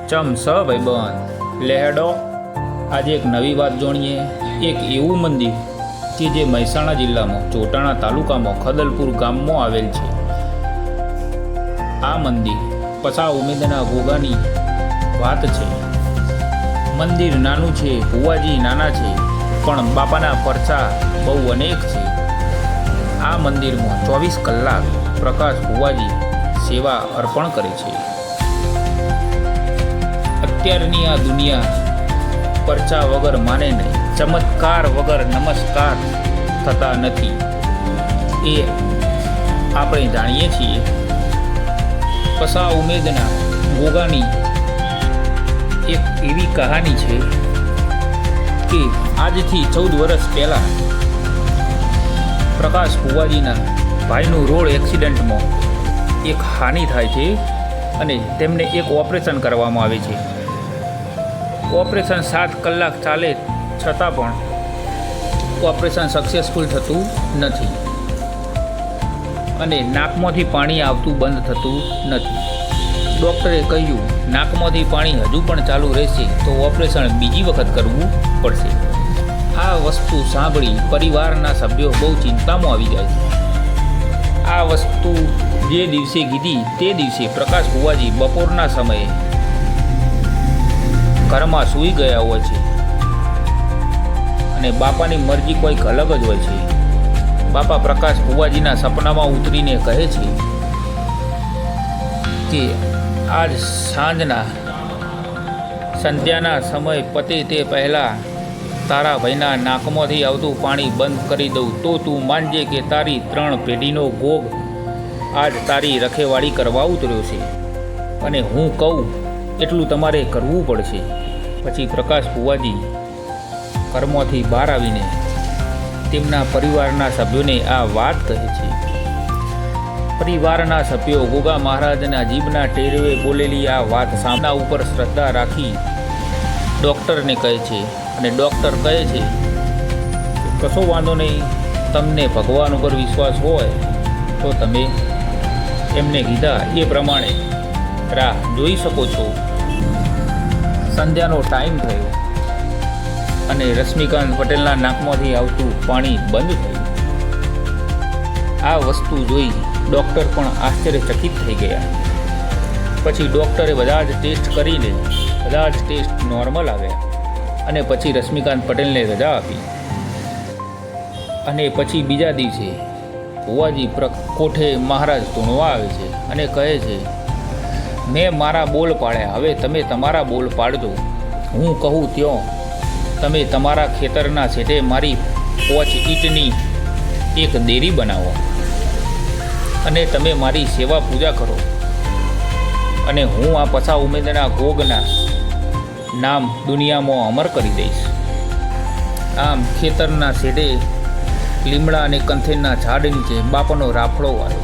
ચમ સ ભાઈબંધ લેહેડો આજે એક નવી વાત જાણીએ। એક એવું મંદિર કે જે મહેસાણા જિલ્લામાં ચોટાણા તાલુકામાં ખદલપુર ગામમાં આવેલ છે। આ મંદિર પસા ઉમેદના ગોગાની વાત છે। મંદિર નાનું છે, ભુવાજી નાના છે, પણ બાપાના પરચા બહુ અનેક છે। આ મંદિરમાં 24 કલાક પ્રકાશ ભુવાજી સેવા અર્પણ કરે છે। અત્યારની આ દુનિયા પરચા વગર માને નહીં, ચમત્કાર વગર નમસ્કાર થતા નથી એ આપણે જાણીએ છીએ। પસા ઉમેદના ગોગાની એક એવી કહાની છે કે આજથી 14 વર્ષ પહેલાં પ્રકાશ ભુવાજીના ભાઈનું રોડ એક્સિડન્ટમાં એક હાનિ થાય છે અને તેમને એક ઓપરેશન કરવામાં આવે છે। ઓપરેશન 7 કલાક ચાલે છતાં પણ ઓપરેશન સક્સેસફુલ થતું નથી અને નાકમાંથી પાણી આવતું બંધ થતું નથી। ડૉક્ટરે કહ્યું નાકમાંથી પાણી હજુ પણ ચાલુ રહેશે તો ઓપરેશન બીજી વખત કરવું પડશે। આ વસ્તુ સાંભળી પરિવારના સભ્યો બહુ ચિંતામાં આવી જાય છે। આ વસ્તુ જે દિવસે કીધી તે દિવસે પ્રકાશ ભુવાજી બપોરના સમયે ઘરમાં સૂઈ ગયા હોય છે અને બાપાની મરજી કોઈક અલગ જ હોય છે। બાપા પ્રકાશ ભુવાજીના સપનામાં ઉતરીને કહે છે કે આજ સાંજના સંધ્યાના સમય પતે તે પહેલાં તારા ભાઈના નાકમાંથી આવતું પાણી બંધ કરી દઉં તો તું માનજે કે તારી 3 પેઢીનો ગોગ આજ તારી રખેવાળી કરવા ઉતર્યો છે અને હું કહું એટલું તમારે કરવું પડશે। પછી પ્રકાશ ભુવાજી ઘરમાંથી બહાર આવીને તેમના પરિવારના સભ્યોને આ વાત કહે છે। પરિવારના સભ્યો ગોગા મહારાજના જીભના ટેરવે બોલેલી આ વાત સામના ઉપર શ્રદ્ધા રાખી ડૉક્ટરને કહે છે અને ડૉક્ટર કહે છે કે કશો વાંધો નહીં, તમને ભગવાન ઉપર વિશ્વાસ હોય તો તમે એમને કીધા એ પ્રમાણે રાહ જોઈ શકો છો। સંધ્યાનો ટાઈમ થયો અને રશ્મિકાંત પટેલના નાકમાંથી આવતું પાણી બંધ થયું। આ વસ્તુ જોઈ ડૉક્ટર પણ આશ્ચર્યચકિત થઈ ગયા। પછી ડૉક્ટરે બધા જ ટેસ્ટ કરીને બધા જ ટેસ્ટ નોર્મલ આવ્યા અને પછી રશ્મિકાંત પટેલને રજા આપી અને પછી બીજા દિવસે ભુવાજી કોઠે મહારાજ ધૂણવા આવે છે અને કહે છે મેં મારા બોલ પાડ્યા, હવે તમે તમારા બોલ પાડજો। હું કહું ત્યો તમે તમારા ખેતરના છેટે મારી 5 ઈંટની એક દેરી બનાવો અને તમે મારી સેવા પૂજા કરો અને હું આ પસા ઉમેદના ગોગના નામ દુનિયામાં અમર કરી દઈશ। આમ ખેતરના છેડે લીમડા અને કંથેરના ઝાડ નીચે બાપાનો રાફડો આવ્યો।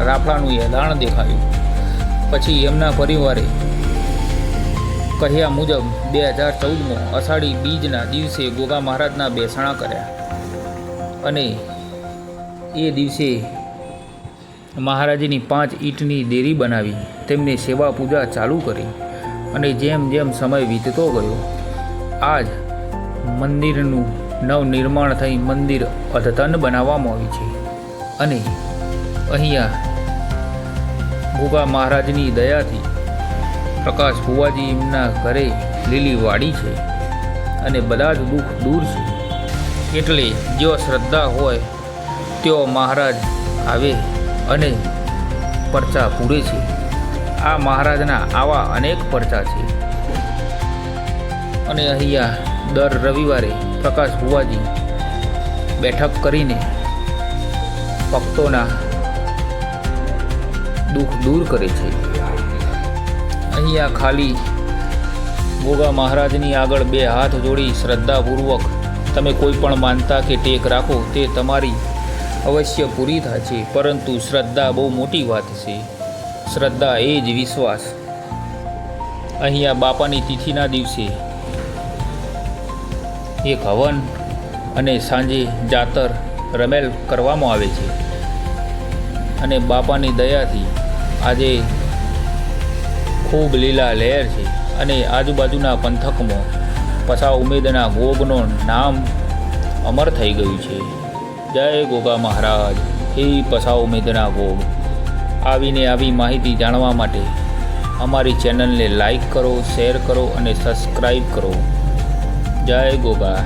રાફડાનું એલાણ દેખાયું। પછી એમના પરિવારે કહ્યા મુજબ 2014માં અષાઢી બીજના દિવસે ગોગા મહારાજના બેસાણા કર્યા અને એ દિવસે મહારાજની 5 ઈંટની દેરી બનાવી તેમને સેવા પૂજા ચાલુ કરી અને જેમ જેમ સમય વીતતો ગયો આજ મંદિરનું નવનિર્માણ થઈ મંદિર અદ્યતન બનાવવામાં આવ્યું છે અને અહીંયા ગોગા મહારાજની દયાથી પ્રકાશ ભુવાજી એમના ઘરે લીલી વાડી છે અને બધા જ દુઃખ દૂર છે। એટલે જો શ્રદ્ધા હોય તેઓ મહારાજ આવે અને પરચા પૂરે છે। આ મહારાજના આવા અનેક પરચા છે અને અહીંયા દર રવિવારે પ્રકાશ ભુવાજી બેઠક કરીને ભક્તોના દુઃખ દૂર કરે છે। અહીંયા ખાલી ગોગા મહારાજની આગળ 2 હાથ જોડી શ્રદ્ધાપૂર્વક તમે કોઈ પણ માનતા કે ટેક રાખો તે તમારી અવશ્ય પૂરી થાય છે। પરંતુ શ્રદ્ધા બહુ મોટી વાત છે। શ્રદ્ધા એ જ વિશ્વાસ। અહીંયા બાપાની તિથિના દિવસે એક હવન અને સાંજે જાતર રમેલ કરવામાં આવે છે અને બાપાની દયાથી આજે ખૂબ લીલા લહેર છે અને આજુબાજુના પંથકમાં પસા ઉમેદના ગોગનું નામ અમર થઈ ગયું છે. જય ગોગા મહારાજ, હે પસા ઉમેદના ગોગ. આવીને આવી માહિતી જાણવા માટે અમારી ચેનલને લાઈક કરો, શેર કરો અને સબસ્ક્રાઈબ કરો. જય ગોગા.